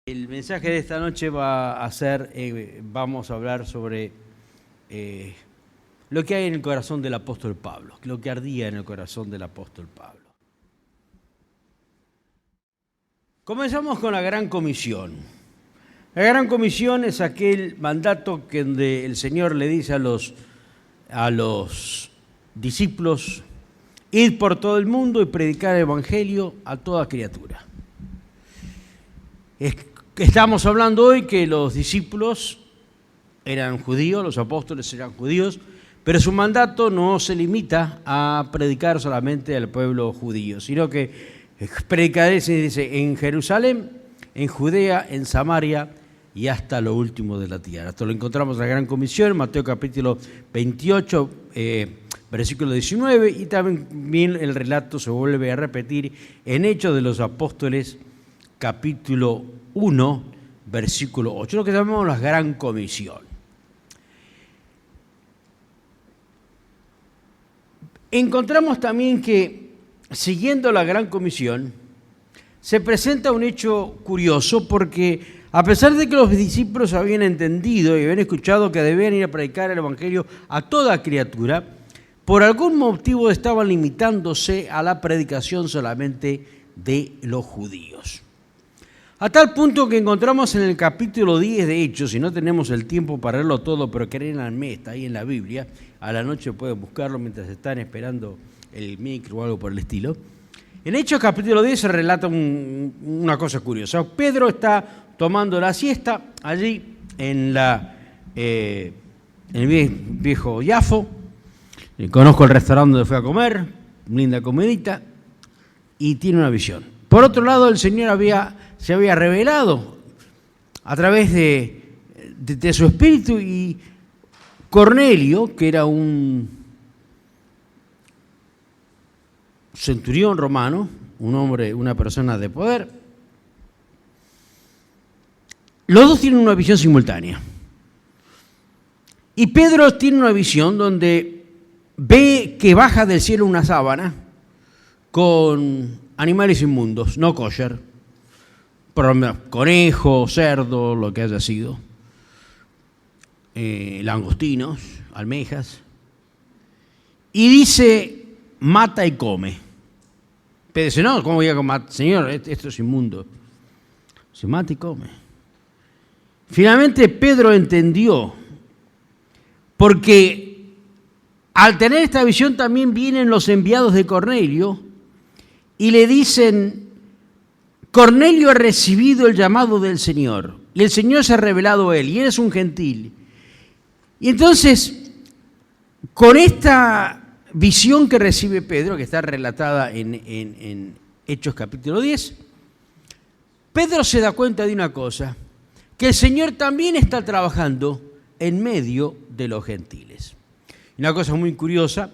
El mensaje de esta noche va a ser, vamos a hablar sobre lo que hay en el corazón del apóstol Pablo, lo que ardía en el corazón del apóstol Pablo. Comenzamos con la Gran Comisión. La Gran Comisión es aquel mandato donde el Señor le dice a los discípulos, ir por todo el mundo y predicar el Evangelio a toda criatura. Estamos hablando hoy que los discípulos eran judíos, los apóstoles eran judíos, pero su mandato no se limita a predicar solamente al pueblo judío, sino que predicaré, se dice, en Jerusalén, en Judea, en Samaria y hasta lo último de la tierra. Esto lo encontramos en la Gran Comisión, Mateo capítulo 28, versículo 19, y también el relato se vuelve a repetir en Hechos de los Apóstoles, capítulo 1, versículo 8, lo que llamamos la Gran Comisión. Encontramos también que, siguiendo la Gran Comisión, se presenta un hecho curioso porque, a pesar de que los discípulos habían entendido y habían escuchado que debían ir a predicar el Evangelio a toda criatura, por algún motivo estaban limitándose a la predicación solamente de los judíos. A tal punto que encontramos en el capítulo 10 de Hechos, si no tenemos el tiempo para leerlo todo, pero créanme, está ahí en la Biblia, a la noche pueden buscarlo mientras están esperando el micro o algo por el estilo. En Hechos capítulo 10 se relata una cosa curiosa. Pedro está tomando la siesta allí en el viejo Yafo. Conozco el restaurante donde fue a comer, linda comidita, y tiene una visión. Por otro lado, el Señor se había revelado a través de su espíritu, y Cornelio, que era un centurión romano, un hombre, una persona de poder, los dos tienen una visión simultánea. Y Pedro tiene una visión donde ve que baja del cielo una sábana con animales inmundos, no kosher, conejo, cerdo, lo que haya sido, langostinos, almejas, y dice, mata y come. Pedro dice, no, ¿cómo voy a comer? Señor, esto es inmundo. Se mata y come. Finalmente Pedro entendió, porque al tener esta visión también vienen los enviados de Cornelio y le dicen, Cornelio ha recibido el llamado del Señor, y el Señor se ha revelado a él, y él es un gentil. Y entonces, con esta visión que recibe Pedro, que está relatada en Hechos capítulo 10, Pedro se da cuenta de una cosa, que el Señor también está trabajando en medio de los gentiles. Una cosa muy curiosa,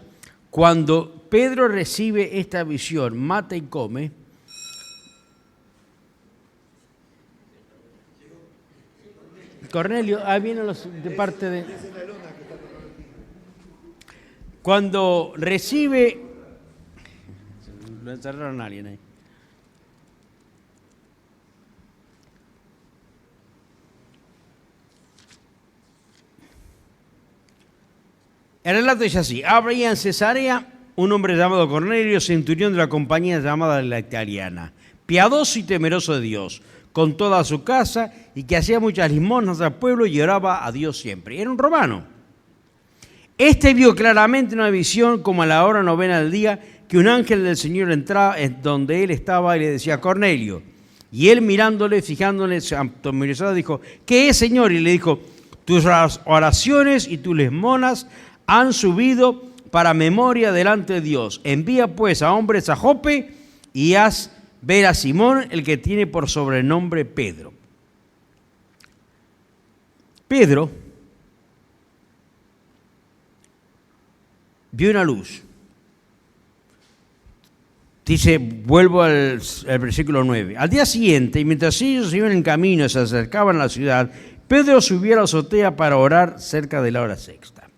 cuando Pedro recibe esta visión, mata y come, Cornelio, vienen los de parte de... Cuando recibe... Lo encerraron a alguien ahí. El relato dice así: había en Cesarea un hombre llamado Cornelio, centurión de la compañía llamada la Italiana, piadoso y temeroso de Dios, con toda su casa, y que hacía muchas limosnas al pueblo y oraba a Dios siempre. Era un romano. Este vio claramente una visión como a la hora novena del día, que un ángel del Señor entraba en donde él estaba y le decía, Cornelio. Y él mirándole, fijándole, familiarizado, dijo, ¿qué es, Señor? Y le dijo, tus oraciones y tus limosnas han subido para memoria delante de Dios. Envía pues a hombres a Jope y haz ver a Simón, el que tiene por sobrenombre Pedro. Pedro vio una luz. Dice, vuelvo al versículo 9. Al día siguiente, y mientras ellos iban en camino y se acercaban a la ciudad, Pedro subió a la azotea para orar cerca de la hora sexta.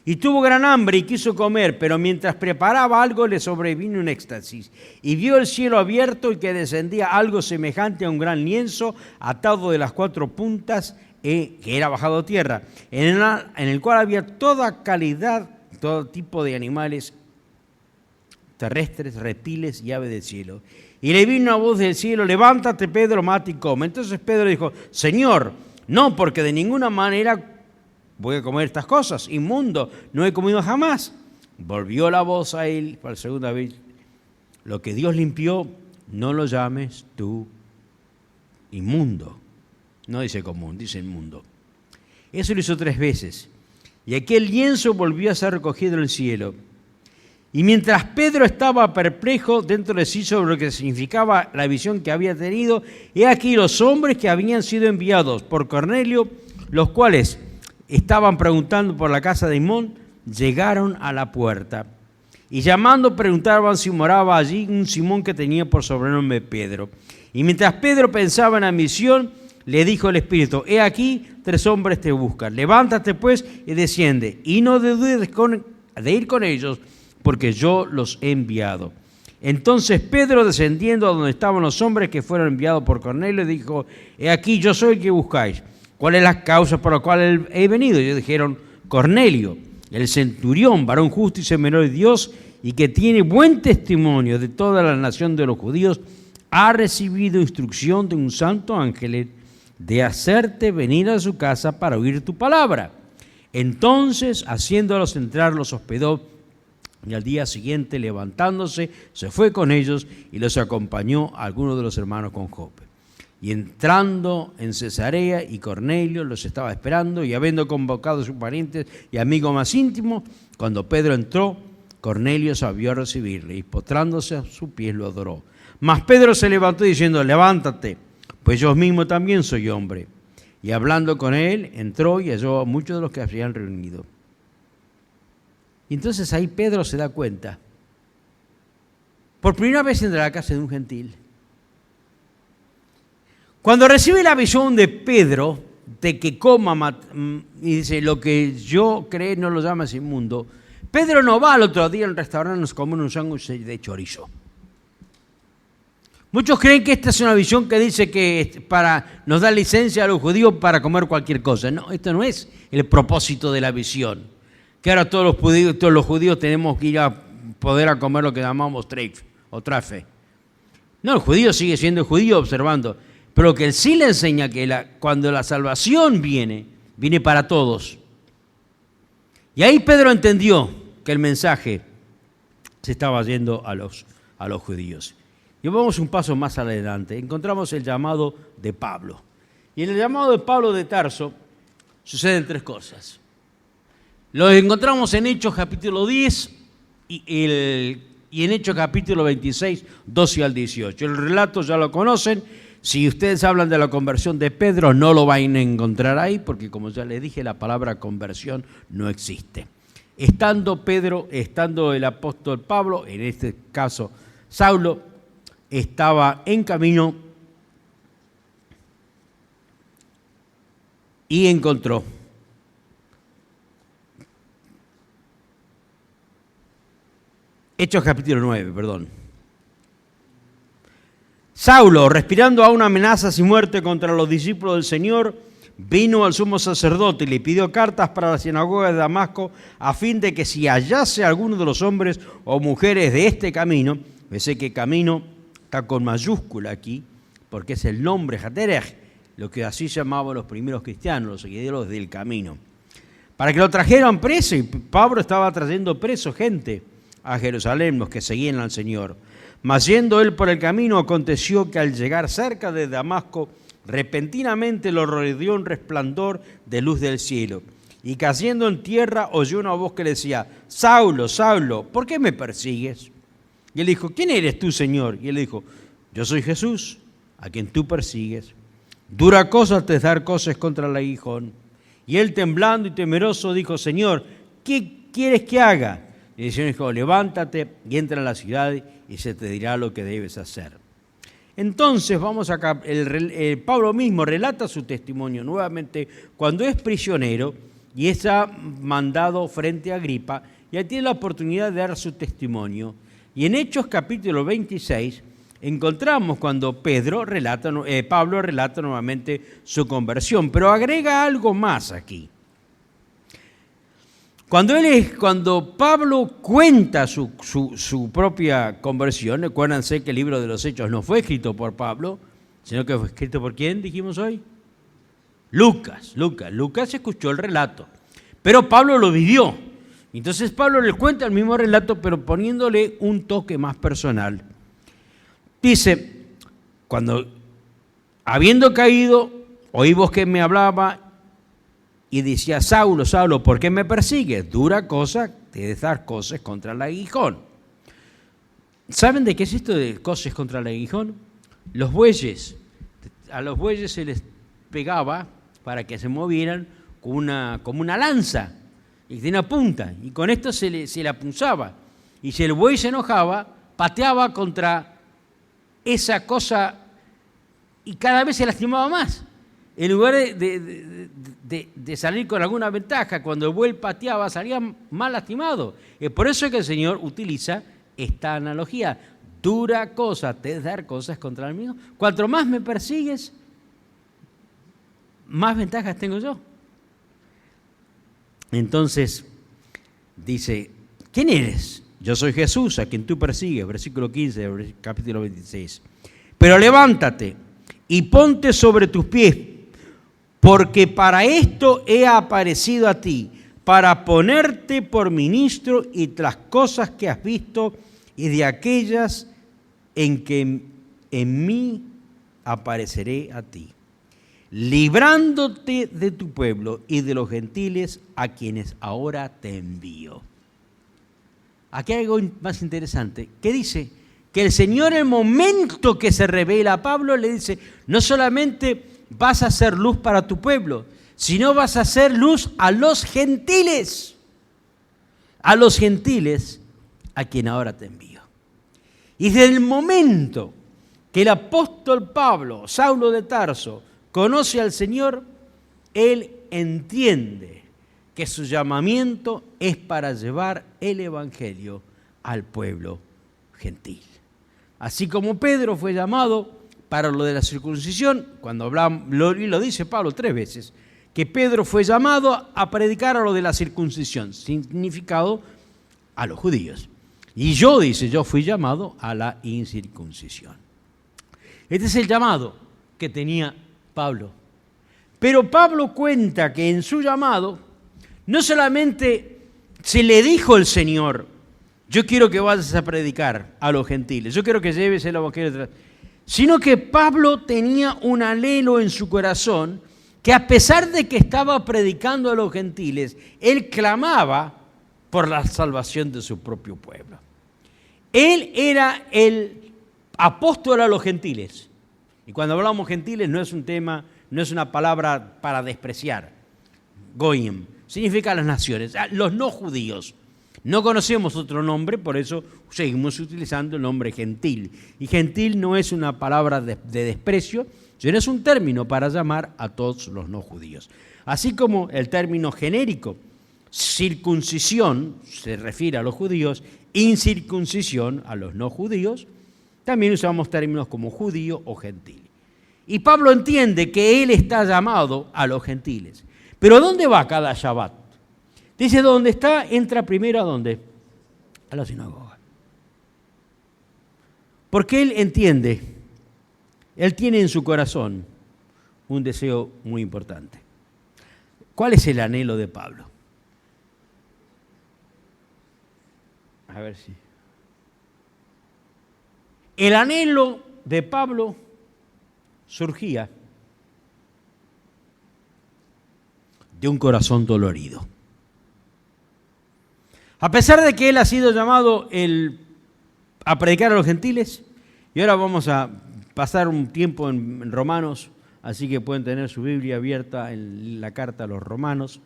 Y tuvo gran hambre y quiso comer, pero mientras preparaba algo le sobrevino un éxtasis. Y vio el cielo abierto y que descendía algo semejante a un gran lienzo atado de las 4 puntas, que era bajado a tierra, en el cual había toda calidad, todo tipo de animales terrestres, reptiles y aves del cielo. Y le vino una voz del cielo: levántate, Pedro, mata y come. Entonces Pedro dijo: Señor, no, porque de ninguna manera voy a comer estas cosas, inmundo, no he comido jamás. Volvió la voz a él por segunda vez: lo que Dios limpió, no lo llames tú inmundo. No dice común, dice inmundo. Eso lo hizo 3 veces. Y aquel lienzo volvió a ser recogido en el cielo. Y mientras Pedro estaba perplejo dentro de sí sobre lo que significaba la visión que había tenido, he aquí los hombres que habían sido enviados por Cornelio, los cuales estaban preguntando por la casa de Simón, llegaron a la puerta. Y llamando preguntaban si moraba allí un Simón que tenía por sobrenombre Pedro. Y mientras Pedro pensaba en la misión, le dijo el Espíritu: he aquí 3 hombres te buscan. Levántate pues y desciende, y no dudes de ir con ellos, porque yo los he enviado. Entonces Pedro, descendiendo a donde estaban los hombres que fueron enviados por Cornelio, dijo: he aquí, yo soy el que buscáis. ¿Cuál es la causa por la cual he venido? Y ellos dijeron: Cornelio, el centurión, varón justo y semeroso de Dios, y que tiene buen testimonio de toda la nación de los judíos, ha recibido instrucción de un santo ángel de hacerte venir a su casa para oír tu palabra. Entonces, haciéndolos entrar, los hospedó, y al día siguiente, levantándose, se fue con ellos y los acompañó a algunos de los hermanos con Jope. Y entrando en Cesarea, y Cornelio los estaba esperando, y habiendo convocado a sus parientes y amigos más íntimos, cuando Pedro entró, Cornelio salió a recibirle, y postrándose a sus pies lo adoró. Mas Pedro se levantó diciendo: levántate, pues yo mismo también soy hombre. Y hablando con él, entró y halló a muchos de los que habían reunido. Y entonces ahí Pedro se da cuenta. Por primera vez entra a la casa de un gentil. Cuando recibe la visión de Pedro de que coma, y dice: lo que yo creo no lo llamas inmundo, Pedro no va al otro día al restaurante a comer un sándwich de chorizo. Muchos creen que esta es una visión que dice que nos da licencia a los judíos para comer cualquier cosa. No, esto no es el propósito de la visión. Que ahora todos los judíos tenemos que ir a poder a comer lo que llamamos treif o trafe. No, el judío sigue siendo judío observando, pero que él sí le enseña que cuando la salvación viene para todos. Y ahí Pedro entendió que el mensaje se estaba yendo a los judíos. Y vamos un paso más adelante, encontramos el llamado de Pablo. Y en el llamado de Pablo de Tarso suceden 3 cosas. Lo encontramos en Hechos capítulo 10 y en Hechos capítulo 26, 12 al 18. El relato ya lo conocen. Si ustedes hablan de la conversión de Pedro, no lo van a encontrar ahí, porque como ya les dije, la palabra conversión no existe. Estando el apóstol Pablo, en este caso Saulo, estaba en camino y encontró Hechos capítulo 9, perdón. Saulo, respirando aún amenazas y muerte contra los discípulos del Señor, vino al sumo sacerdote y le pidió cartas para la sinagoga de Damasco, a fin de que si hallase a alguno de los hombres o mujeres de este camino, sé que camino está con mayúscula aquí, porque es el nombre Haderech, lo que así llamaban los primeros cristianos, los seguidores del camino, para que lo trajeran preso. Y Pablo estaba trayendo preso gente a Jerusalén, los que seguían al Señor. Mas yendo él por el camino, aconteció que al llegar cerca de Damasco, repentinamente lo rodeó un resplandor de luz del cielo. Y cayendo en tierra, oyó una voz que le decía: Saulo, Saulo, ¿por qué me persigues? Y él dijo: ¿quién eres tú, Señor? Y él dijo: yo soy Jesús, a quien tú persigues. Dura cosa te dar cosas contra el aguijón. Y él, temblando y temeroso, dijo: Señor, ¿qué quieres que haga? Y el Señor dijo: levántate y entra en la ciudad y se te dirá lo que debes hacer. Entonces vamos acá, Pablo mismo relata su testimonio nuevamente cuando es prisionero y está mandado frente a Agripa, y ahí tiene la oportunidad de dar su testimonio. Y en Hechos capítulo 26 encontramos cuando Pablo relata nuevamente su conversión, pero agrega algo más aquí. Cuando Pablo cuenta su propia conversión, acuérdense que el libro de los Hechos no fue escrito por Pablo, sino que fue escrito por ¿quién dijimos hoy? Lucas escuchó el relato, pero Pablo lo vivió. Entonces Pablo le cuenta el mismo relato, pero poniéndole un toque más personal. Dice, cuando habiendo caído, oí voz que me hablaba y decía, Saulo, Saulo, ¿por qué me persigues? Dura cosa de dar coces contra el aguijón. ¿Saben de qué es esto de coces contra el aguijón? Los bueyes, a los bueyes se les pegaba para que se movieran como una lanza y tenía punta, y con esto se le punzaba. Y si el buey se enojaba, pateaba contra esa cosa y cada vez se lastimaba más. En lugar de salir con alguna ventaja, cuando el buey pateaba salía más lastimado. Es por eso que el Señor utiliza esta analogía. Dura cosa te es dar cosas contra el mío. Cuanto más me persigues, más ventajas tengo yo. Entonces dice, ¿quién eres? Yo soy Jesús, a quien tú persigues, versículo 15, capítulo 26. Pero levántate y ponte sobre tus pies, porque para esto he aparecido a ti, para ponerte por ministro y las cosas que has visto y de aquellas en que en mí apareceré a ti, librándote de tu pueblo y de los gentiles a quienes ahora te envío. Aquí hay algo más interesante. ¿Qué dice? Que el Señor, en el momento que se revela a Pablo, le dice, no solamente vas a ser luz para tu pueblo, sino vas a ser luz a los gentiles a quien ahora te envío. Y desde el momento que el apóstol Pablo, Saulo de Tarso, conoce al Señor, él entiende que su llamamiento es para llevar el evangelio al pueblo gentil. Así como Pedro fue llamado para lo de la circuncisión, cuando hablamos, y lo dice Pablo 3 veces, que Pedro fue llamado a predicar a lo de la circuncisión, significado a los judíos. Y yo fui llamado a la incircuncisión. Este es el llamado que tenía Pablo. Pero Pablo cuenta que en su llamado no solamente se le dijo el Señor, yo quiero que vayas a predicar a los gentiles, yo quiero que lleves el evangelio, sino que Pablo tenía un anhelo en su corazón que a pesar de que estaba predicando a los gentiles, él clamaba por la salvación de su propio pueblo. Él era el apóstol a los gentiles. Y cuando hablamos gentiles no es un tema, no es una palabra para despreciar. Goyim significa las naciones, los no judíos. No conocemos otro nombre, por eso seguimos utilizando el nombre gentil. Y gentil no es una palabra de desprecio, sino es un término para llamar a todos los no judíos. Así como el término genérico, circuncisión, se refiere a los judíos, incircuncisión a los no judíos, también usamos términos como judío o gentil. Y Pablo entiende que él está llamado a los gentiles. Pero ¿dónde va cada Shabbat? Dice, ¿dónde está? Entra primero ¿a dónde? A la sinagoga. Porque él entiende, él tiene en su corazón un deseo muy importante. ¿Cuál es el anhelo de Pablo? A ver si. El anhelo de Pablo surgía de un corazón dolorido. A pesar de que él ha sido llamado a predicar a los gentiles, y ahora vamos a pasar un tiempo en Romanos, así que pueden tener su Biblia abierta en la carta a los Romanos.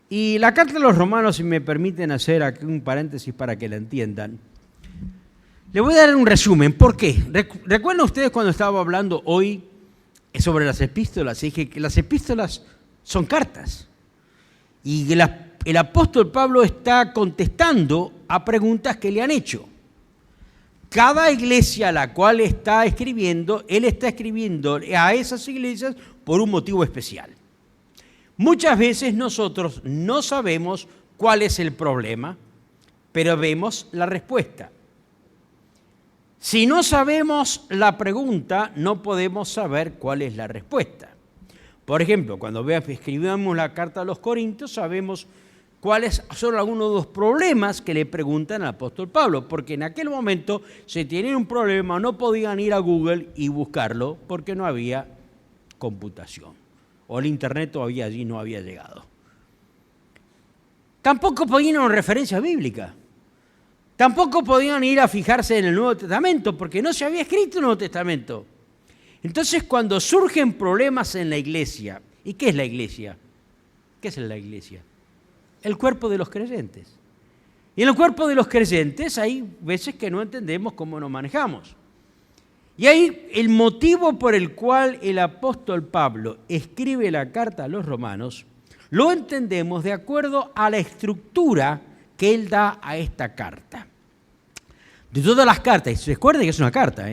Y la carta a los Romanos, si me permiten hacer aquí un paréntesis para que la entiendan, le voy a dar un resumen. ¿Por qué? ¿Recuerdan ustedes cuando estaba hablando hoy sobre las epístolas? Dije que las epístolas son cartas. Y el apóstol Pablo está contestando a preguntas que le han hecho. Cada iglesia a la cual está escribiendo, él está escribiendo a esas iglesias por un motivo especial. Muchas veces nosotros no sabemos cuál es el problema, pero vemos la respuesta. Si no sabemos la pregunta, no podemos saber cuál es la respuesta. Por ejemplo, cuando escribimos la carta a los Corintios, sabemos cuáles son algunos de los problemas que le preguntan al apóstol Pablo, porque en aquel momento, si tenían un problema, no podían ir a Google y buscarlo, porque no había computación, o el internet todavía allí no había llegado. Tampoco podían ir a una referencia bíblica. Tampoco podían ir a fijarse en el Nuevo Testamento, porque no se había escrito el Nuevo Testamento. Entonces, cuando surgen problemas en la iglesia, ¿y qué es la iglesia? ¿Qué es la iglesia? El cuerpo de los creyentes. Y en el cuerpo de los creyentes hay veces que no entendemos cómo nos manejamos. Y ahí el motivo por el cual el apóstol Pablo escribe la carta a los romanos, lo entendemos de acuerdo a la estructura que él da a esta carta. De todas las cartas, y recuerden que es una carta,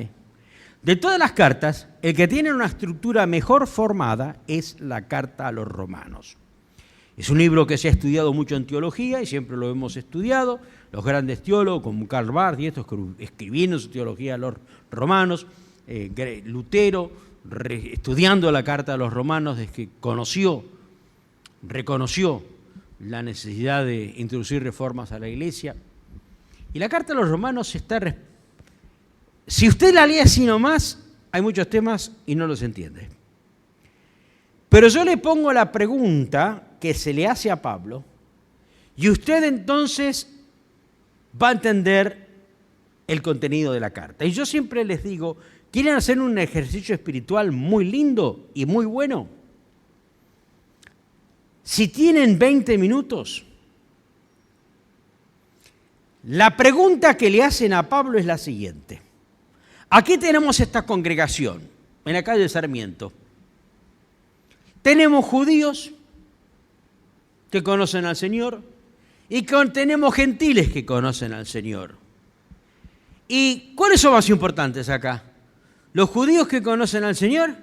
de todas las cartas, el que tiene una estructura mejor formada es la carta a los romanos. Es un libro que se ha estudiado mucho en teología y siempre lo hemos estudiado. Los grandes teólogos como Karl Barth y estos escribiendo su teología a los romanos, Lutero, estudiando la carta a los romanos, desde que reconoció la necesidad de introducir reformas a la iglesia. Y la carta a los romanos está... Si usted la lee así nomás, hay muchos temas y no los entiende. Pero yo le pongo la pregunta que se le hace a Pablo y usted entonces va a entender el contenido de la carta. Y yo siempre les digo, ¿quieren hacer un ejercicio espiritual muy lindo y muy bueno? Si tienen 20 minutos, la pregunta que le hacen a Pablo es la siguiente. Aquí tenemos esta congregación, en la calle Sarmiento. Tenemos judíos que conocen al Señor y tenemos gentiles que conocen al Señor. ¿Y cuáles son más importantes acá? ¿Los judíos que conocen al Señor?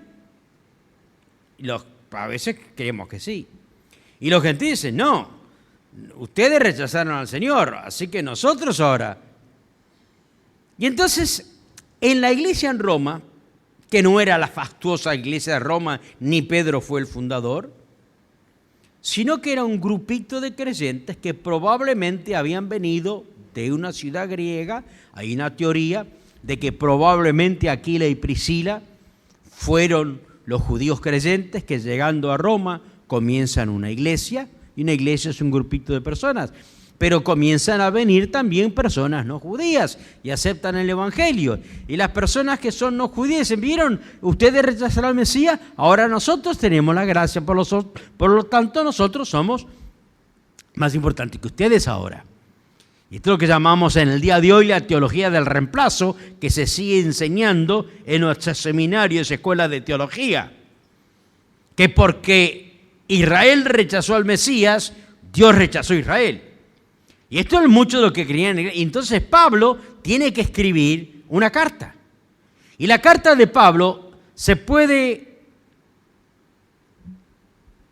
A veces creemos que sí. Y los gentiles dicen, no, ustedes rechazaron al Señor, así que nosotros ahora. Y entonces, en la iglesia en Roma, que no era la fastuosa iglesia de Roma, ni Pedro fue el fundador, sino que era un grupito de creyentes que probablemente habían venido de una ciudad griega. Hay una teoría de que probablemente Aquila y Priscila fueron los judíos creyentes que llegando a Roma comienzan una iglesia, y una iglesia es un grupito de personas, pero comienzan a venir también personas no judías y aceptan el Evangelio. Y las personas que son no judías dicen, ¿vieron? Ustedes rechazaron al Mesías, ahora nosotros tenemos la gracia, por lo tanto nosotros somos más importantes que ustedes ahora. Y esto es lo que llamamos en el día de hoy la teología del reemplazo, que se sigue enseñando en nuestros seminarios y escuelas de teología. Que porque Israel rechazó al Mesías, Dios rechazó a Israel. Y esto es mucho de lo que creían. Y entonces Pablo tiene que escribir una carta. Y la carta de Pablo se puede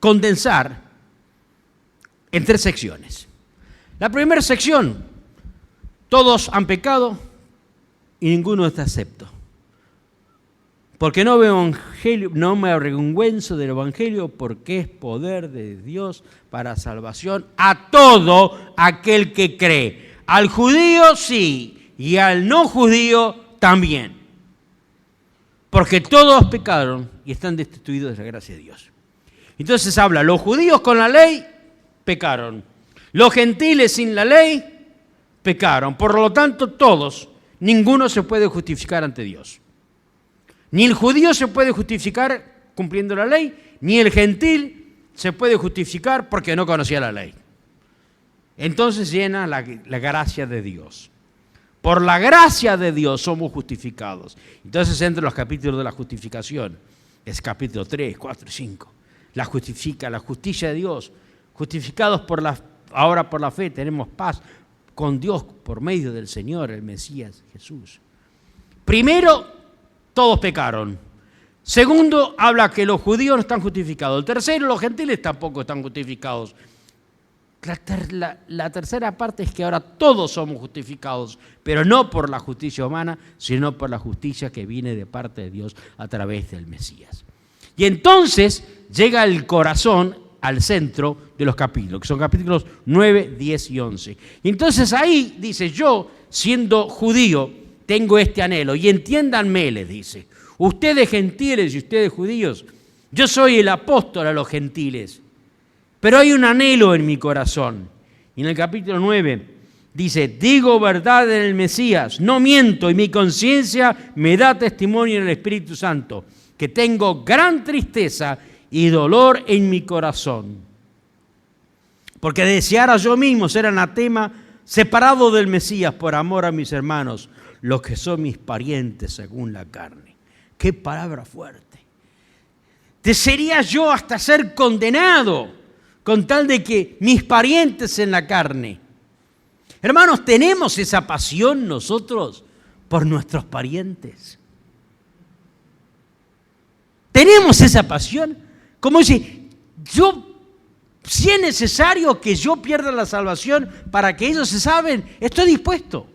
condensar en 3 secciones. La primera sección, todos han pecado y ninguno está acepto. Porque no me avergüenzo del Evangelio, porque es poder de Dios para salvación a todo aquel que cree. Al judío sí, y al no judío también. Porque todos pecaron y están destituidos de la gracia de Dios. Entonces habla, los judíos con la ley pecaron. Los gentiles sin la ley pecaron. Por lo tanto, todos, ninguno se puede justificar ante Dios. Ni el judío se puede justificar cumpliendo la ley, ni el gentil se puede justificar porque no conocía la ley. Entonces llena la gracia de Dios. Por la gracia de Dios somos justificados. Entonces entra los capítulos de la justificación. Es capítulo 3, 4 y 5. La justicia de Dios. justificados ahora por la fe, tenemos paz con Dios por medio del Señor, el Mesías, Jesús. Primero, todos pecaron. Segundo, habla que los judíos no están justificados. El tercero, los gentiles tampoco están justificados. La tercera parte es que ahora todos somos justificados, pero no por la justicia humana, sino por la justicia que viene de parte de Dios a través del Mesías. Y entonces llega el corazón al centro de los capítulos, que son capítulos 9, 10 y 11. Y entonces ahí dice, yo, siendo judío, tengo este anhelo, y entiéndanme, les dice, ustedes gentiles y ustedes judíos, yo soy el apóstol a los gentiles, pero hay un anhelo en mi corazón. Y en el capítulo 9 dice, digo verdad en el Mesías, no miento, y mi conciencia me da testimonio en el Espíritu Santo, que tengo gran tristeza y dolor en mi corazón. Porque deseara yo mismo ser anatema, separado del Mesías por amor a mis hermanos, los que son mis parientes según la carne. ¡Qué palabra fuerte! Desearía yo hasta ser condenado con tal de que mis parientes en la carne. Hermanos, ¿tenemos esa pasión nosotros por nuestros parientes? ¿Tenemos esa pasión? Como dice, si es necesario que yo pierda la salvación para que ellos se salven, estoy dispuesto.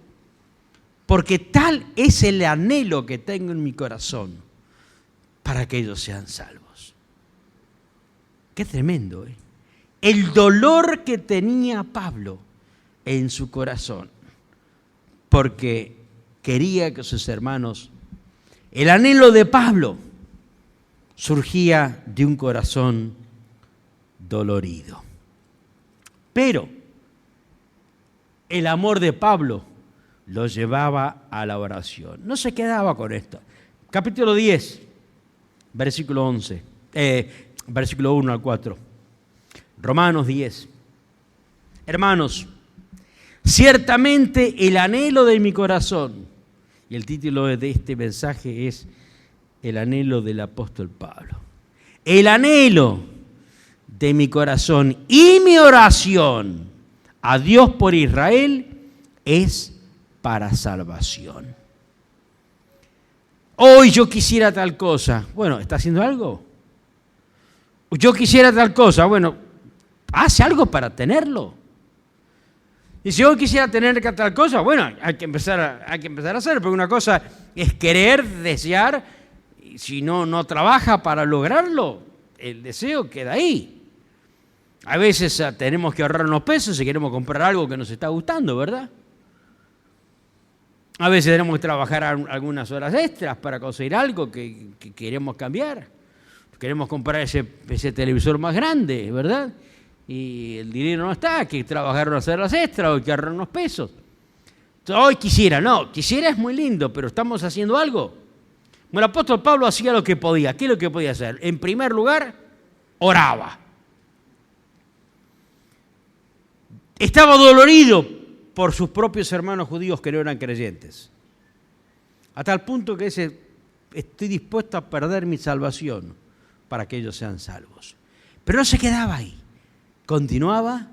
Porque tal es el anhelo que tengo en mi corazón para que ellos sean salvos. Qué tremendo, ¿eh? El dolor que tenía Pablo en su corazón, porque quería que sus hermanos, el anhelo de Pablo surgía de un corazón dolorido. Pero el amor de Pablo lo llevaba a la oración. No se quedaba con esto. Capítulo 10, versículo 11, versículo 1 al 4. Romanos 10. Hermanos, ciertamente el anhelo de mi corazón, y el título de este mensaje es el anhelo del apóstol Pablo. El anhelo de mi corazón y mi oración a Dios por Israel es para salvación. Hoy yo quisiera tal cosa. Bueno, ¿está haciendo algo? Yo quisiera tal cosa. Bueno, hace algo para tenerlo. Y si yo quisiera tener tal cosa, bueno, hay que empezar a hacer, porque una cosa es querer, desear, y si no trabaja para lograrlo, el deseo queda ahí. A veces tenemos que ahorrar unos pesos si queremos comprar algo que nos está gustando, ¿verdad? A veces tenemos que trabajar algunas horas extras para conseguir algo que queremos cambiar. Queremos comprar ese televisor más grande, ¿verdad? Y el dinero no está, hay que trabajar unas horas extras o hay que ahorrar unos pesos. Entonces, hoy quisiera es muy lindo, pero ¿estamos haciendo algo? Bueno, el apóstol Pablo hacía lo que podía. ¿Qué es lo que podía hacer? En primer lugar, oraba. Estaba dolorido por sus propios hermanos judíos que no eran creyentes. A tal punto que estoy dispuesto a perder mi salvación para que ellos sean salvos. Pero no se quedaba ahí. Continuaba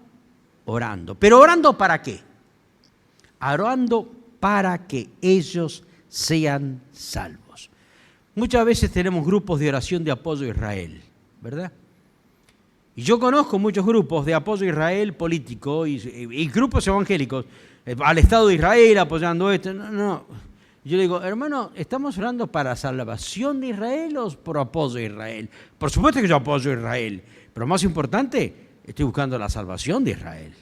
orando. ¿Pero orando para qué? Orando para que ellos sean salvos. Muchas veces tenemos grupos de oración de apoyo a Israel, ¿verdad? Y yo conozco muchos grupos de apoyo a Israel político y grupos evangélicos al Estado de Israel apoyando esto. No. Yo le digo, hermano, ¿estamos orando para salvación de Israel o por apoyo a Israel? Por supuesto que yo apoyo a Israel, pero más importante, estoy buscando la salvación de Israel.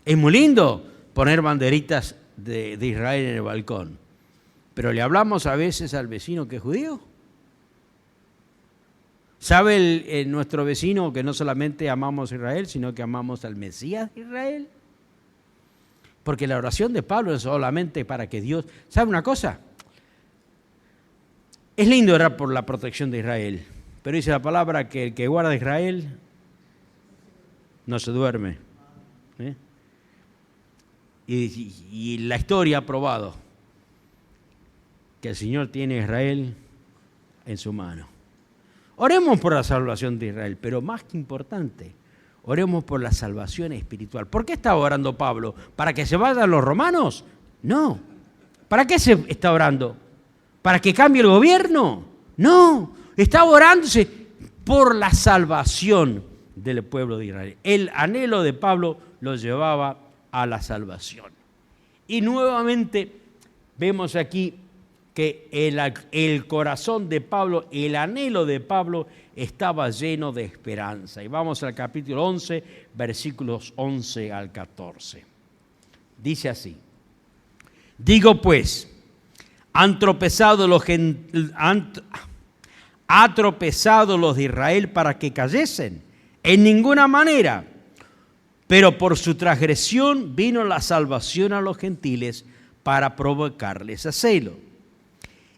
Es muy lindo poner banderitas de Israel en el balcón, pero le hablamos a veces al vecino que es judío. ¿Sabe nuestro vecino que no solamente amamos a Israel, sino que amamos al Mesías de Israel? Porque la oración de Pablo es solamente para que Dios... ¿Sabe una cosa? Es lindo orar por la protección de Israel, pero dice la palabra que el que guarda a Israel no se duerme. Y la historia ha probado que el Señor tiene a Israel en su mano. Oremos por la salvación de Israel, pero más que importante, oremos por la salvación espiritual. ¿Por qué estaba orando Pablo? ¿Para que se vayan los romanos? No. ¿Para qué se está orando? ¿Para que cambie el gobierno? No. Estaba orándose por la salvación del pueblo de Israel. El anhelo de Pablo lo llevaba a la salvación. Y nuevamente vemos aquí que el corazón de Pablo, el anhelo de Pablo estaba lleno de esperanza. Y vamos al capítulo 11, versículos 11 al 14. Dice así: digo pues, ¿ha tropezado los de Israel para que cayesen? En ninguna manera. Pero por su transgresión vino la salvación a los gentiles para provocarles a celo.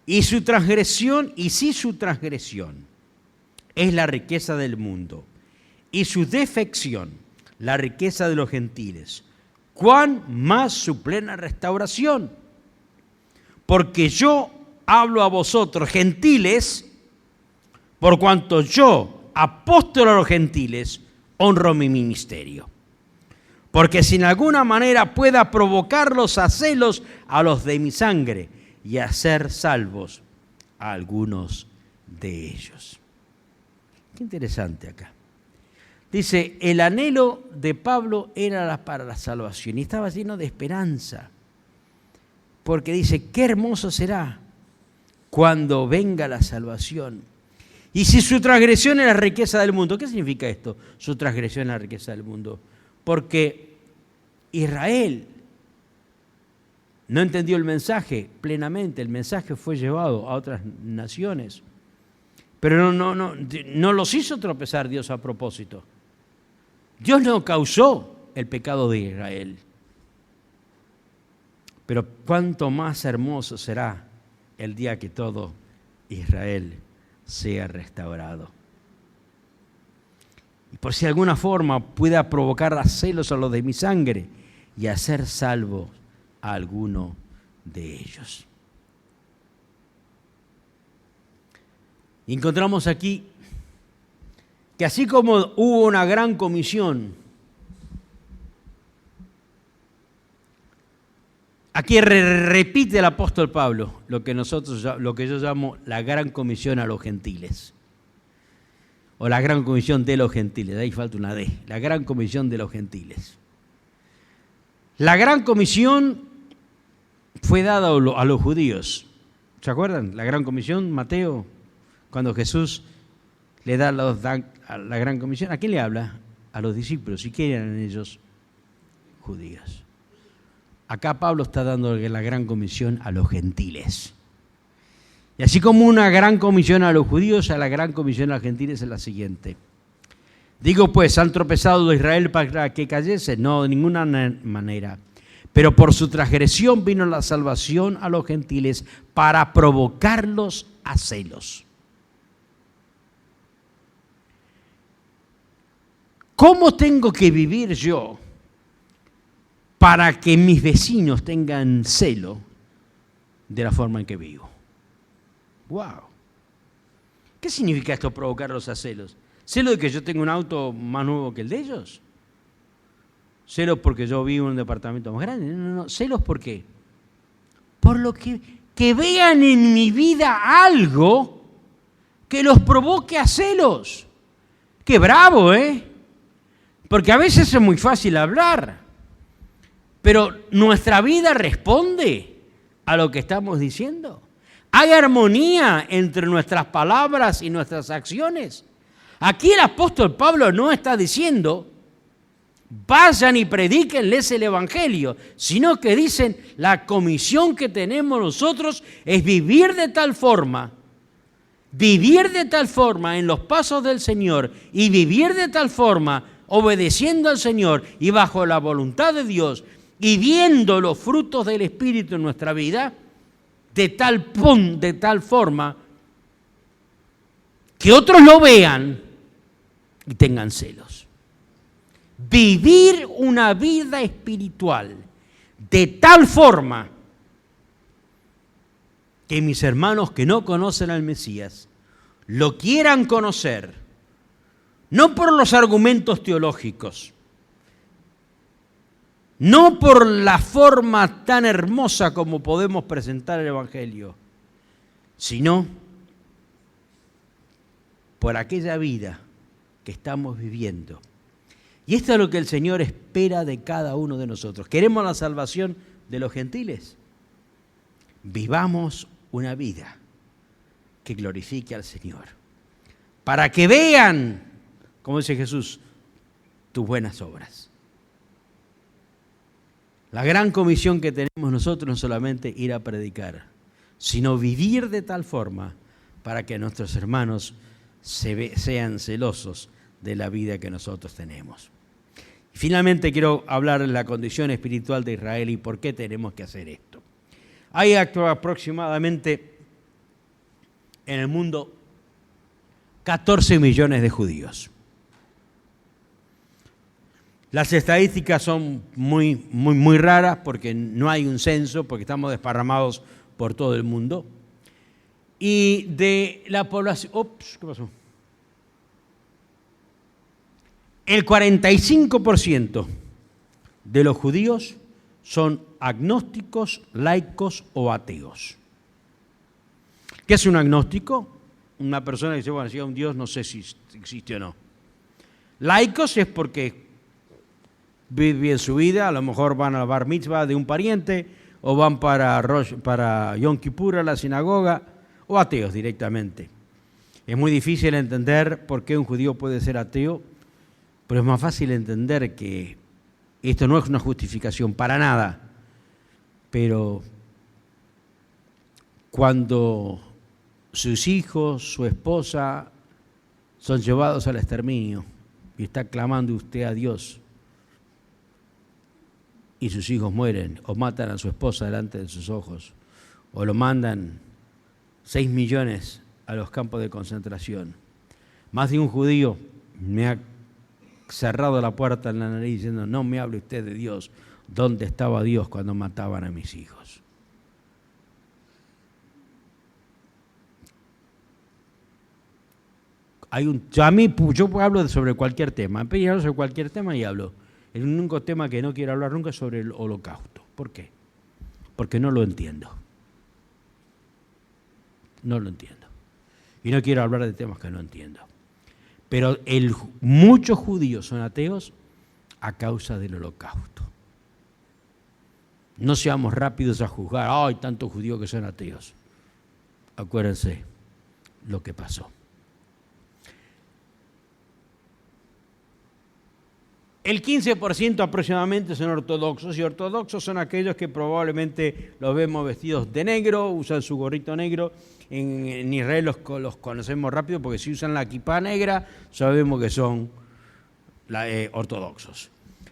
Y si su transgresión es la riqueza del mundo, y su defección la riqueza de los gentiles, ¿cuán más su plena restauración? Porque yo hablo a vosotros, gentiles, por cuanto yo, apóstol a los gentiles, honro mi ministerio. Porque si en alguna manera pueda provocarlos a celos a los de mi sangre y hacer salvos a algunos de ellos. Qué interesante acá. Dice, el anhelo de Pablo era para la salvación y estaba lleno de esperanza. Porque dice, qué hermoso será cuando venga la salvación. Y si su transgresión es la riqueza del mundo, ¿qué significa esto? Su transgresión es la riqueza del mundo. Porque Israel no entendió el mensaje plenamente, el mensaje fue llevado a otras naciones. Pero no los hizo tropezar Dios a propósito. Dios no causó el pecado de Israel. Pero cuánto más hermoso será el día que todo Israel sea restaurado. Y por si de alguna forma pueda provocar a celos a los de mi sangre y hacer salvo a alguno de ellos. Encontramos aquí que así como hubo una gran comisión, aquí repite el apóstol Pablo lo que yo llamo la gran comisión a los gentiles. O la gran comisión de los gentiles, ahí falta una D, la gran comisión de los gentiles. La gran comisión fue dada a los judíos. ¿Se acuerdan? La gran comisión, Mateo, cuando Jesús le da la gran comisión, ¿a quién le habla? A los discípulos, y ¿quién eran ellos? Judíos. Acá Pablo está dando la gran comisión a los gentiles. Y así como una gran comisión a los judíos, a la gran comisión a los gentiles es la siguiente. Digo pues, ¿han tropezado de Israel para que cayese? No, de ninguna manera. Pero por su transgresión vino la salvación a los gentiles para provocarlos a celos. ¿Cómo tengo que vivir yo para que mis vecinos tengan celo de la forma en que vivo? ¡Wow! ¿Qué significa esto, provocarlos a celos? ¿Celo de que yo tengo un auto más nuevo que el de ellos? ¿Celos porque yo vivo en un departamento más grande? No. ¿Celos por qué? Por lo que vean en mi vida algo que los provoque a celos. ¡Qué bravo, eh! Porque a veces es muy fácil hablar, pero nuestra vida responde a lo que estamos diciendo. Hay armonía entre nuestras palabras y nuestras acciones. Aquí el apóstol Pablo no está diciendo, vayan y predíquenles el evangelio, sino que dicen, la comisión que tenemos nosotros es vivir de tal forma en los pasos del Señor y vivir de tal forma obedeciendo al Señor y bajo la voluntad de Dios y viendo los frutos del Espíritu en nuestra vida, de tal forma que otros lo vean y tengan celos. Vivir una vida espiritual de tal forma que mis hermanos que no conocen al Mesías lo quieran conocer no por los argumentos teológicos, no por la forma tan hermosa como podemos presentar el Evangelio, sino por aquella vida que estamos viviendo. Y esto es lo que el Señor espera de cada uno de nosotros. ¿Queremos la salvación de los gentiles? Vivamos una vida que glorifique al Señor, para que vean, como dice Jesús, tus buenas obras. La gran comisión que tenemos nosotros no solamente ir a predicar, sino vivir de tal forma para que nuestros hermanos sean celosos de la vida que nosotros tenemos. Y finalmente quiero hablar de la condición espiritual de Israel y por qué tenemos que hacer esto. Hay aproximadamente en el mundo 14 millones de judíos. Las estadísticas son muy raras porque no hay un censo, porque estamos desparramados por todo el mundo. Y de la población... ¿qué pasó? El 45% de los judíos son agnósticos, laicos o ateos. ¿Qué es un agnóstico? Una persona que dice, bueno, si hay un Dios, no sé si existe o no. Laicos es porque viven su vida, a lo mejor van al bar mitzvah de un pariente, o van para Yom Kippur a la sinagoga, o ateos directamente. Es muy difícil entender por qué un judío puede ser ateo, pero es más fácil entender que esto no es una justificación para nada, pero cuando sus hijos, su esposa, son llevados al exterminio y está clamando usted a Dios, y sus hijos mueren o matan a su esposa delante de sus ojos, o lo mandan 6 millones a los campos de concentración. Más de un judío me ha cerrado la puerta en la nariz diciendo, no me hable usted de Dios, ¿dónde estaba Dios cuando mataban a mis hijos? Yo hablo sobre cualquier tema, pero hablo sobre cualquier tema y hablo. El único tema que no quiero hablar nunca es sobre el holocausto. ¿Por qué? Porque no lo entiendo. No lo entiendo. Y no quiero hablar de temas que no entiendo. Pero muchos judíos son ateos a causa del holocausto. No seamos rápidos a juzgar, hay tantos judíos que son ateos. Acuérdense lo que pasó. El 15% aproximadamente son ortodoxos, y ortodoxos son aquellos que probablemente los vemos vestidos de negro, usan su gorrito negro. En Israel los conocemos rápido porque si usan la kipá negra sabemos que son ortodoxos.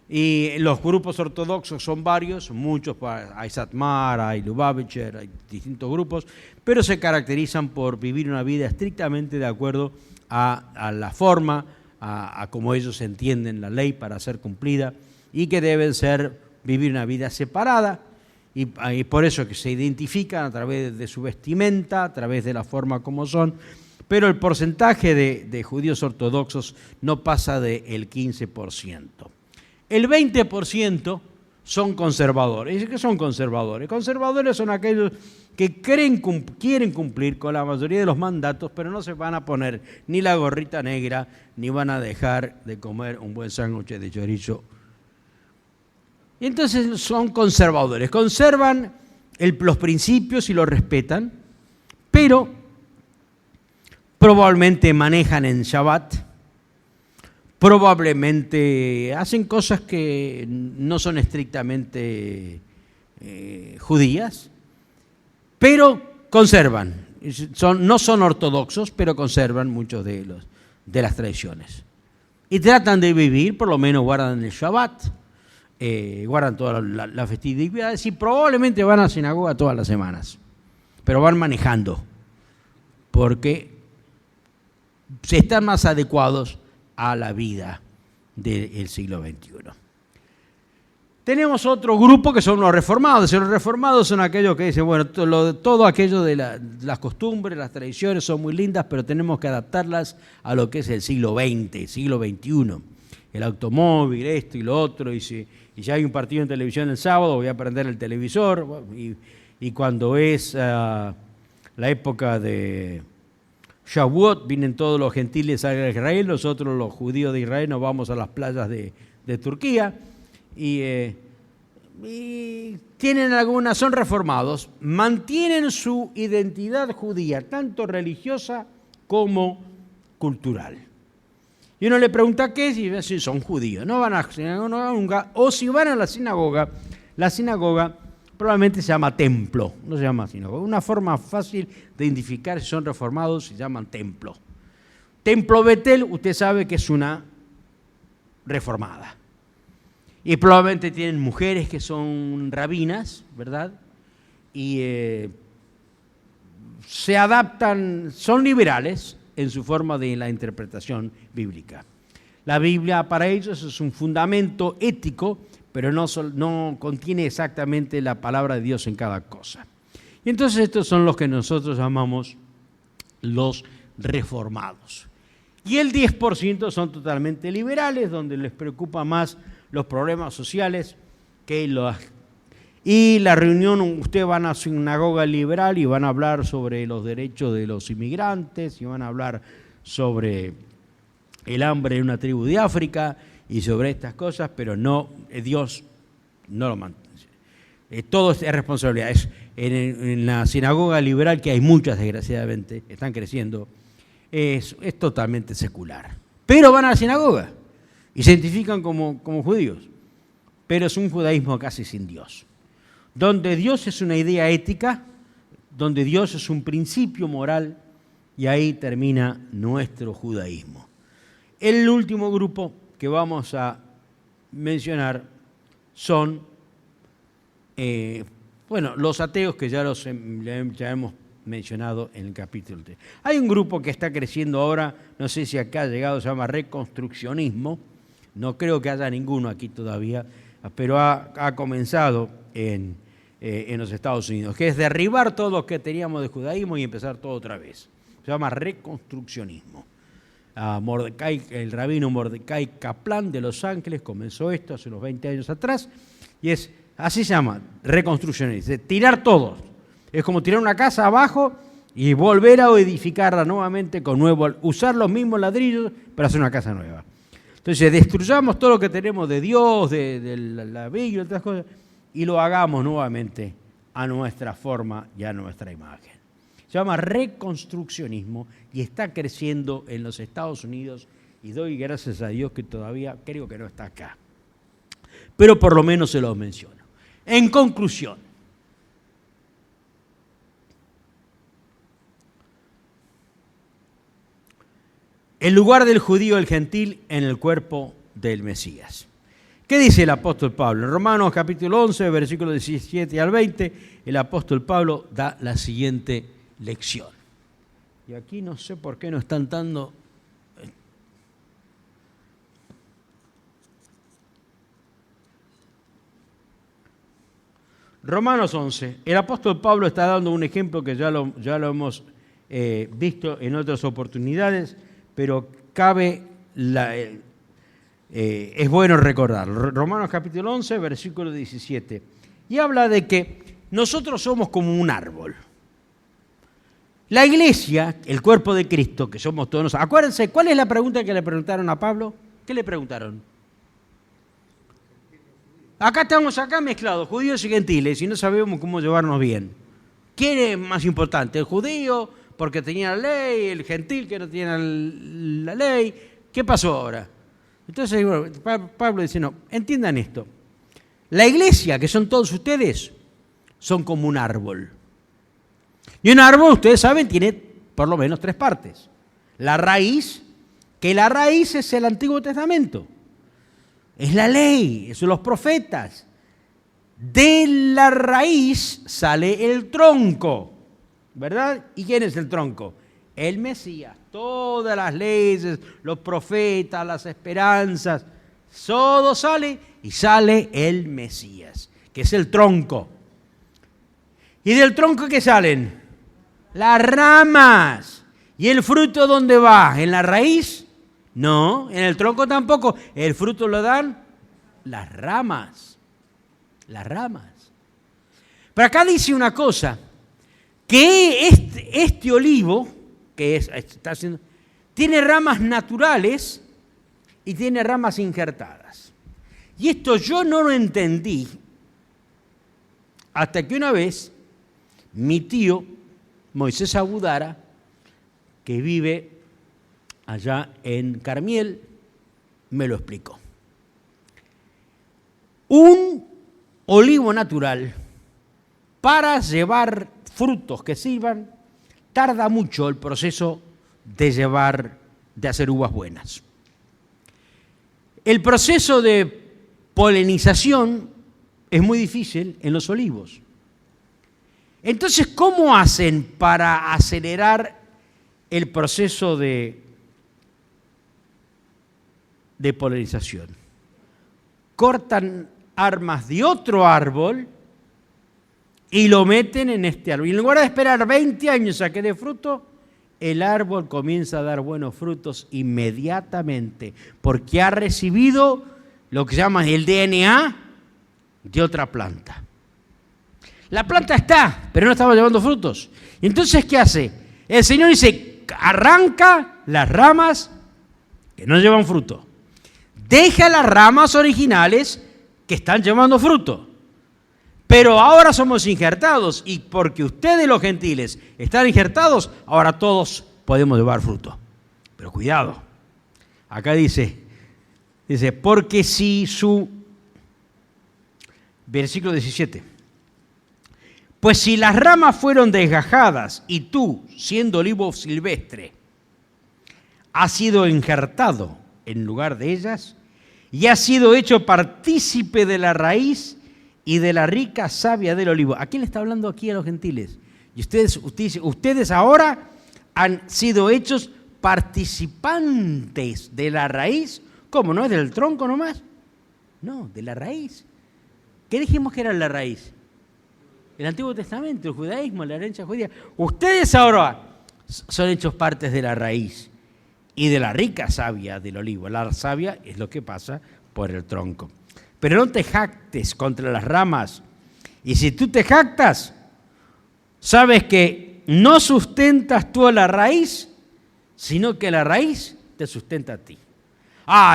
Y los grupos ortodoxos son varios, muchos, hay Satmar, hay Lubavitcher, hay distintos grupos, pero se caracterizan por vivir una vida estrictamente de acuerdo a la forma, a cómo ellos entienden la ley para ser cumplida, y que deben vivir una vida separada, y por eso que se identifican a través de su vestimenta, a través de la forma como son, pero el porcentaje de judíos ortodoxos no pasa del 15%. El 20% son conservadores. ¿Y qué son conservadores? Conservadores son aquellos que quieren cumplir con la mayoría de los mandatos, pero no se van a poner ni la gorrita negra, ni van a dejar de comer un buen sándwich de chorizo. Y entonces son conservadores. Conservan los principios y los respetan, pero probablemente manejan en Shabbat, probablemente hacen cosas que no son estrictamente judías, pero conservan. No son ortodoxos, pero conservan muchos de las tradiciones. Y tratan de vivir, por lo menos guardan el Shabbat, guardan todas las festividades, y probablemente van a la sinagoga todas las semanas, pero van manejando, porque se están más adecuados a la vida del siglo XXI. Tenemos otro grupo que son los reformados. Y los reformados son aquellos que dicen, bueno, todo aquello de las costumbres, las tradiciones son muy lindas, pero tenemos que adaptarlas a lo que es el siglo XX, siglo XXI. El automóvil, esto y lo otro, y ya hay un partido en televisión el sábado, voy a prender el televisor, y cuando es la época de Shavuot, vienen todos los gentiles a Israel, nosotros los judíos de Israel nos vamos a las playas de Turquía, y tienen son reformados, mantienen su identidad judía, tanto religiosa como cultural. Y uno le pregunta qué es, y dice, son judíos, no van a la sinagoga, o si van a la sinagoga probablemente se llama templo, no se llama sinagoga. Una forma fácil de identificar si son reformados se llaman templo. Templo Betel, usted sabe que es una reformada. Y probablemente tienen mujeres que son rabinas, ¿verdad? Y se adaptan, son liberales en su forma de la interpretación bíblica. La Biblia para ellos es un fundamento ético, pero no contiene exactamente la palabra de Dios en cada cosa. Y entonces estos son los que nosotros llamamos los reformados. Y el 10% son totalmente liberales, donde les preocupa más los problemas sociales y la reunión, usted va a una sinagoga liberal y van a hablar sobre los derechos de los inmigrantes y van a hablar sobre el hambre en una tribu de África y sobre estas cosas, pero no, Dios no lo mantiene. Todo es responsabilidad. En la sinagoga liberal, que hay muchas desgraciadamente, están creciendo, es totalmente secular. Pero van a la sinagoga y se identifican como judíos, pero es un judaísmo casi sin Dios, donde Dios es una idea ética, donde Dios es un principio moral, y ahí termina nuestro judaísmo. El último grupo que vamos a mencionar son los ateos, que ya hemos mencionado en el capítulo 3. Hay un grupo que está creciendo ahora, no sé si acá ha llegado, se llama reconstruccionismo. No creo que haya ninguno aquí todavía, pero ha comenzado en los Estados Unidos, que es derribar todo lo que teníamos de judaísmo y empezar todo otra vez. Se llama reconstruccionismo. El rabino Mordecai Kaplan de Los Ángeles comenzó esto hace unos 20 años atrás, y así se llama, reconstruccionismo, tirar todo. Es como tirar una casa abajo y volver a edificarla nuevamente usar los mismos ladrillos para hacer una casa nueva. Entonces destruyamos todo lo que tenemos de Dios, de la Biblia y otras cosas, y lo hagamos nuevamente a nuestra forma y a nuestra imagen. Se llama reconstruccionismo y está creciendo en los Estados Unidos, y doy gracias a Dios que todavía creo que no está acá. Pero por lo menos se los menciono. En conclusión, el lugar del judío y el gentil en el cuerpo del Mesías. ¿Qué dice el apóstol Pablo? En Romanos capítulo 11, versículos 17 al 20, el apóstol Pablo da la siguiente lección. Y aquí no sé por qué no están dando... Romanos 11. El apóstol Pablo está dando un ejemplo que ya lo hemos visto en otras oportunidades, pero es bueno recordarlo. Romanos capítulo 11, versículo 17. Y habla de que nosotros somos como un árbol. La iglesia, el cuerpo de Cristo, que somos todos nosotros. Acuérdense, ¿cuál es la pregunta que le preguntaron a Pablo? ¿Qué le preguntaron? Acá estamos mezclados, judíos y gentiles, y no sabemos cómo llevarnos bien. ¿Quién es más importante? ¿El judío, porque tenía la ley, el gentil, que no tenía la ley? ¿Qué pasó ahora? Entonces, Pablo dice, no, entiendan esto. La iglesia, que son todos ustedes, son como un árbol. Y un árbol, ustedes saben, tiene por lo menos 3 partes. La raíz, que la raíz es el Antiguo Testamento. Es la ley, son los profetas. De la raíz sale el tronco, ¿verdad? ¿Y quién es el tronco? El Mesías. Todas las leyes, los profetas, las esperanzas, todo sale y sale el Mesías, que es el tronco. ¿Y del tronco qué salen? Las ramas. ¿Y el fruto dónde va? ¿En la raíz? No, en el tronco tampoco. El fruto lo dan las ramas. Las ramas. Pero acá dice una cosa, que este olivo, que está haciendo, tiene ramas naturales y tiene ramas injertadas. Y esto yo no lo entendí hasta que una vez mi tío, Moisés Abudara, que vive allá en Carmiel, me lo explicó. Un olivo natural, para llevar frutos que sirvan, tarda mucho el proceso de hacer uvas buenas. El proceso de polinización es muy difícil en los olivos. Entonces, ¿cómo hacen para acelerar el proceso de polinización? Cortan armas de otro árbol y lo meten en este árbol. Y en lugar de esperar 20 años a que dé fruto, el árbol comienza a dar buenos frutos inmediatamente, porque ha recibido lo que se llama el DNA de otra planta. La planta está, pero no estaba llevando frutos. Entonces, ¿qué hace? El Señor dice, arranca las ramas que no llevan fruto. Deja las ramas originales que están llevando fruto. Pero ahora somos injertados, y porque ustedes los gentiles están injertados, ahora todos podemos llevar fruto. Pero cuidado, acá dice, porque si versículo 17, pues si las ramas fueron desgajadas y tú, siendo olivo silvestre, has sido injertado en lugar de ellas y has sido hecho partícipe de la raíz y de la rica savia del olivo. ¿A quién le está hablando aquí a los gentiles? Y ustedes ahora han sido hechos participantes de la raíz. ¿Cómo? ¿No es del tronco nomás? No, de la raíz. ¿Qué dijimos que era la raíz? El Antiguo Testamento, el judaísmo, la herencia judía. Ustedes ahora son hechos partes de la raíz y de la rica savia del olivo. La savia es lo que pasa por el tronco. Pero no te jactes contra las ramas. Y si tú te jactas, sabes que no sustentas tú a la raíz, sino que la raíz te sustenta a ti.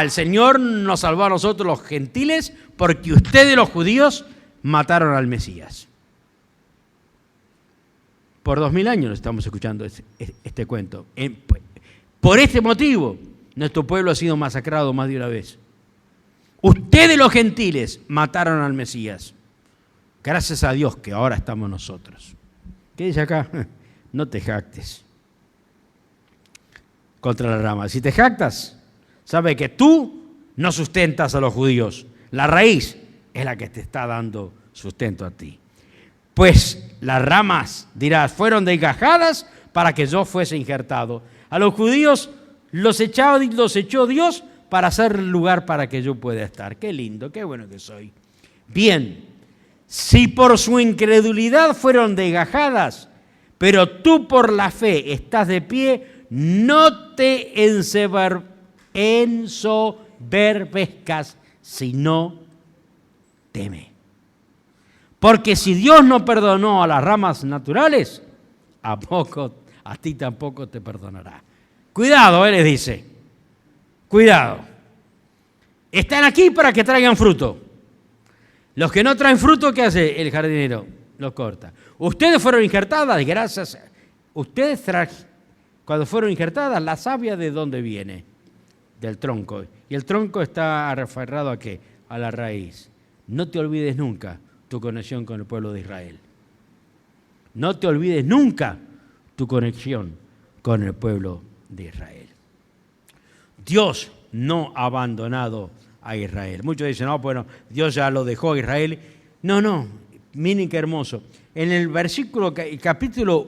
El Señor nos salvó a nosotros los gentiles porque ustedes los judíos mataron al Mesías. Por 2000 años estamos escuchando este cuento. Por este motivo, nuestro pueblo ha sido masacrado más de una vez. Ustedes los gentiles mataron al Mesías. Gracias a Dios que ahora estamos nosotros. ¿Qué dice acá? No te jactes contra la rama. Si te jactas, sabe que tú no sustentas a los judíos. La raíz es la que te está dando sustento a ti. Pues las ramas, dirás, fueron desgajadas para que yo fuese injertado. A los judíos los echó Dios para hacer lugar para que yo pueda estar. Qué lindo, qué bueno que soy. Bien, si por su incredulidad fueron desgajadas, pero tú por la fe estás de pie, no te ensoberbezcas, sino teme. Porque si Dios no perdonó a las ramas naturales, a ti tampoco te perdonará. Cuidado, les dice. Cuidado. Están aquí para que traigan fruto. Los que no traen fruto, ¿qué hace el jardinero? Los corta. Ustedes fueron injertadas, gracias. Cuando fueron injertadas, la savia, ¿de dónde viene? Del tronco. Y el tronco está aferrado ¿a qué? A la raíz. No te olvides nunca tu conexión con el pueblo de Israel. No te olvides nunca tu conexión con el pueblo de Israel. Dios no ha abandonado a Israel. Muchos dicen, no, bueno, Dios ya lo dejó a Israel. No, miren qué hermoso. En el capítulo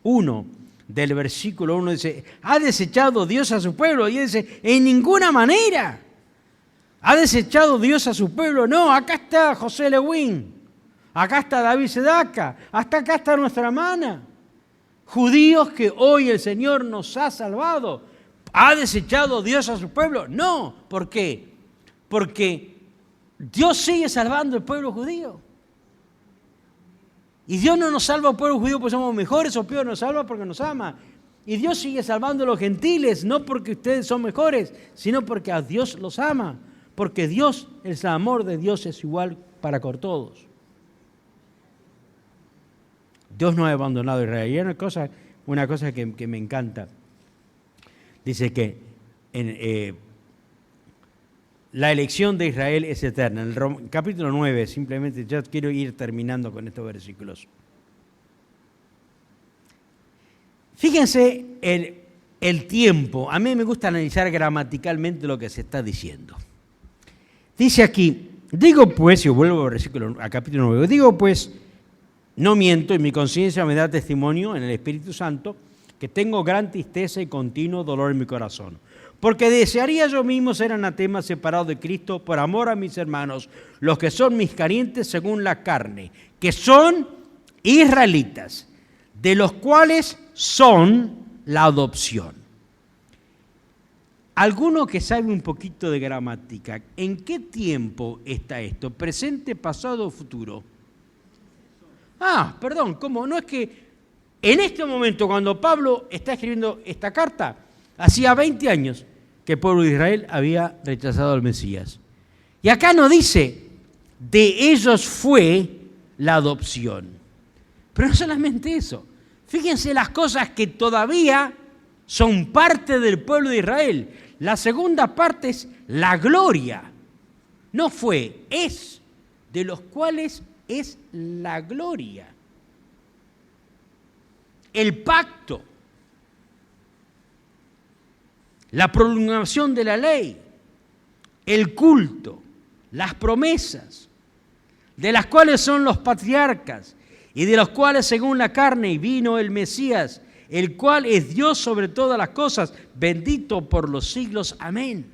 1 del versículo 1 dice, ¿ha desechado Dios a su pueblo? Y dice, en ninguna manera. ¿Ha desechado Dios a su pueblo? No, acá está José Lewin, acá está David Sedaka, hasta acá está nuestra hermana. Judíos que hoy el Señor nos ha salvado. ¿Ha desechado Dios a su pueblo? No. ¿Por qué? Porque Dios sigue salvando al pueblo judío. Y Dios no nos salva al pueblo judío porque somos mejores o peores, nos salva porque nos ama. Y Dios sigue salvando a los gentiles, no porque ustedes son mejores, sino porque a Dios los ama. Porque Dios, el amor de Dios es igual para con todos. Dios no ha abandonado a Israel. Y una cosa que me encanta. Dice que la elección de Israel es eterna. En el capítulo 9, simplemente ya quiero ir terminando con estos versículos. Fíjense el tiempo. A mí me gusta analizar gramaticalmente lo que se está diciendo. Dice aquí, digo pues, yo vuelvo al capítulo 9, digo pues, no miento y mi conciencia me da testimonio en el Espíritu Santo que tengo gran tristeza y continuo dolor en mi corazón. Porque desearía yo mismo ser anatema separado de Cristo por amor a mis hermanos, los que son mis parientes según la carne, que son israelitas, de los cuales son la adopción. Alguno que sabe un poquito de gramática, ¿en qué tiempo está esto? ¿Presente, pasado o futuro? Perdón, ¿cómo? No es que en este momento, cuando Pablo está escribiendo esta carta, hacía 20 años que el pueblo de Israel había rechazado al Mesías. Y acá no dice, de ellos fue la adopción. Pero no solamente eso. Fíjense las cosas que todavía son parte del pueblo de Israel. La segunda parte es la gloria. No fue, es, de los cuales es la gloria. El pacto, la prolongación de la ley, el culto, las promesas, de las cuales son los patriarcas y de los cuales según la carne vino el Mesías, el cual es Dios sobre todas las cosas, bendito por los siglos. Amén.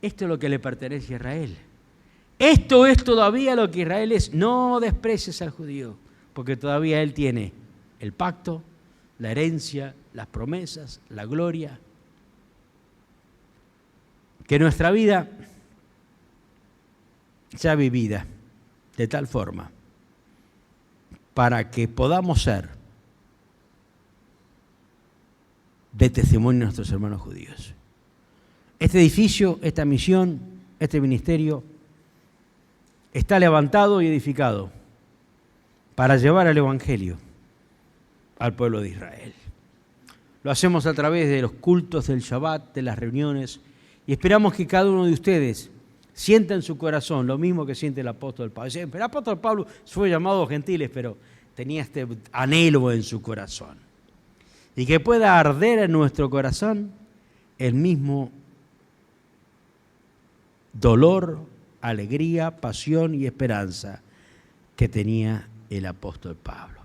Esto es lo que le pertenece a Israel. Esto es todavía lo que Israel es. No desprecies al judío, porque todavía él tiene el pacto, la herencia, las promesas, la gloria. Que nuestra vida sea vivida de tal forma para que podamos ser de testimonio a nuestros hermanos judíos. Este edificio, esta misión, este ministerio está levantado y edificado para llevar el Evangelio al pueblo de Israel. Lo hacemos a través de los cultos del Shabbat, de las reuniones, y esperamos que cada uno de ustedes sienta en su corazón lo mismo que siente el apóstol Pablo. El apóstol Pablo fue llamado gentiles, pero tenía este anhelo en su corazón. Y que pueda arder en nuestro corazón el mismo dolor, alegría, pasión y esperanza que tenía el apóstol Pablo.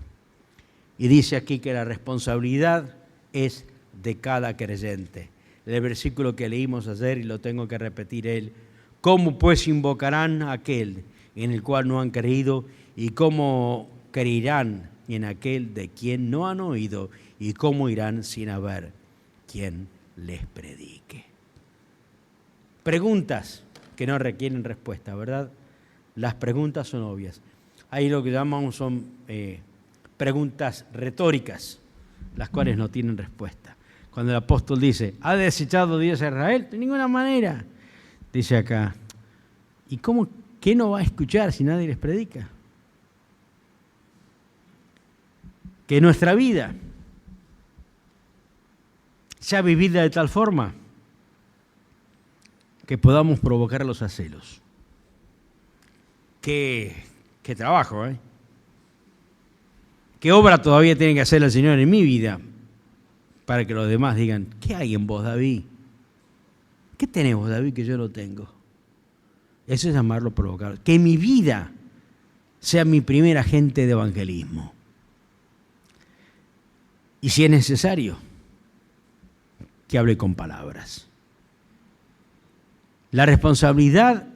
Y dice aquí que la responsabilidad es de cada creyente. El versículo que leímos ayer, y lo tengo que repetir él, ¿cómo pues invocarán a aquel en el cual no han creído? ¿Y cómo creerán en aquel de quien no han oído? ¿Y cómo irán sin haber quien les predique? Preguntas que no requieren respuesta, ¿verdad? Las preguntas son obvias. Ahí lo que llamamos son preguntas retóricas, las cuales no tienen respuesta. Cuando el apóstol dice, ¿ha desechado Dios a Israel? De ninguna manera. Dice acá, ¿y cómo? ¿Qué no va a escuchar si nadie les predica? Que nuestra vida sea vivida de tal forma que podamos provocarlos a celos. Qué trabajo, ¿eh? ¿Qué obra todavía tiene que hacer el Señor en mi vida para que los demás digan, ¿qué hay en vos, David? ¿Qué tenés vos, David, que yo no tengo? Eso es llamarlo provocar. Que mi vida sea mi primer agente de evangelismo. Y si es necesario, que hable con palabras. La responsabilidad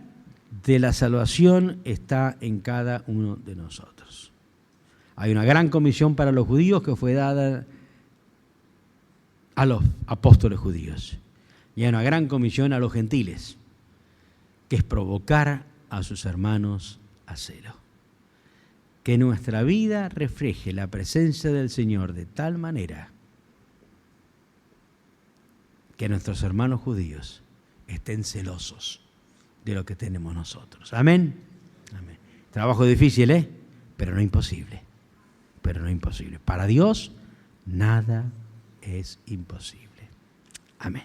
de la salvación está en cada uno de nosotros. Hay una gran comisión para los judíos que fue dada a los apóstoles judíos. Y hay una gran comisión a los gentiles, que es provocar a sus hermanos a celo. Que nuestra vida refleje la presencia del Señor de tal manera que nuestros hermanos judíos estén celosos de lo que tenemos nosotros. Amén. Amén. Trabajo difícil, pero no imposible. Pero no imposible. Para Dios nada es imposible. Amén.